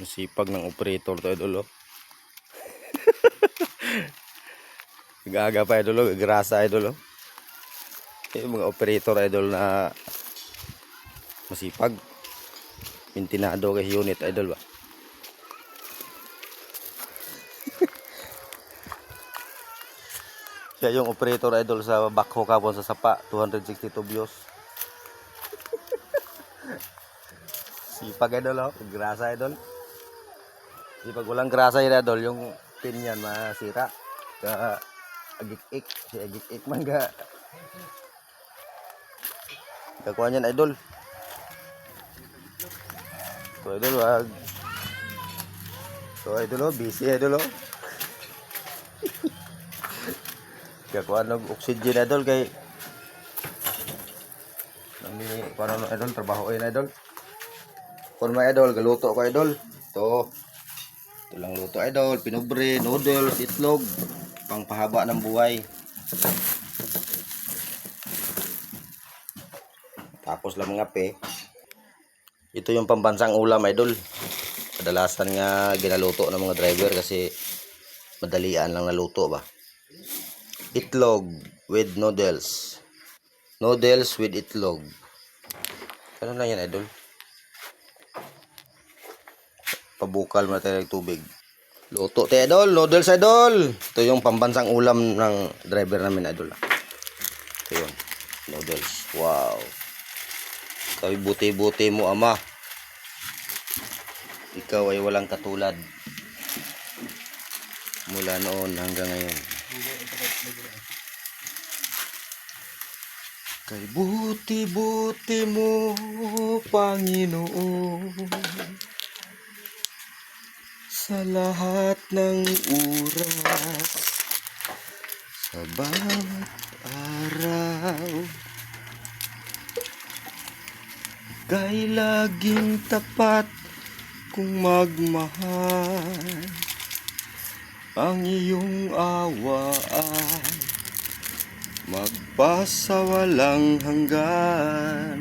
Masipag ng operator to idol oh. Gaga pa idol oh, grasa idol oh. Yung mga operator idol na masipag. Mintinado kay unit idol ba. Siya yung operator idol sa backhoe kapon sa sapa 262 views. Sipag idol oh, grasa idol. Sipag walang grasa yun idol, yung pin yan masira. Ka agik-ik, si agik-ik man ga. Kakuha niyan idol. So idol wag. So idol oh, busy idol oh. Kakuha ng oxygen idol kay nami kuno no idol trabaho ay idol. Kun may idol galuto ko idol. To lang luto idol, pinubre, noodles, itlog, pangpahaba ng buhay. Tapos lang mga pe. Ito yung pambansang ulam idol. Kadalasan nga ginaluto ng mga driver kasi madalian lang naluto ba. Itlog with noodles. Noodles with itlog. Ano lang yan idol? Pabukal mo tayo ng tubig. Luto tayo idol, noodles idol. Ito yung pambansang ulam ng driver namin idol. Ito yung noodles. Wow. Sabi buti-buti mo ama. Ikaw ay walang katulad. Mula noon hanggang ngayon. Kay buti-buti mo Panginoon. Sa lahat ng oras, sa bawat araw, kay laging tapat kung magmahal. Ang iyong awa ay magpasawalang hanggan.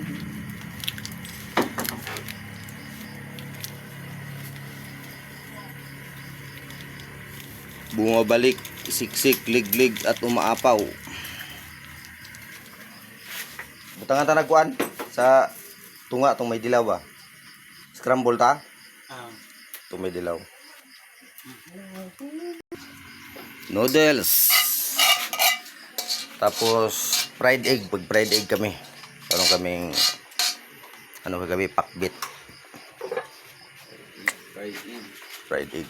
Bumabalik, siksik, liglig at umaapaw. Butangan ta nagkuan sa tunga tong may dilaw ba? Scramble ta? Tong may dilaw. Noodles. Tapos fried egg, pag fried egg kami. Meron kaming kagabi pakbit. Fried egg.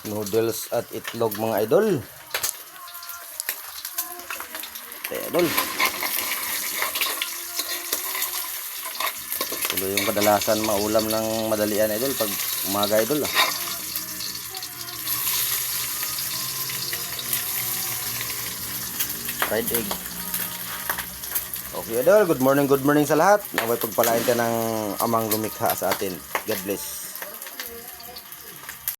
Noodles at itlog mga idol. Idol. Ito yung kadalasan maulam ng madalian idol pag umaga idol ah. Fried egg. Okay idol, good morning sa lahat. Naway pagpalain ka ng amang lumikha sa atin. God bless.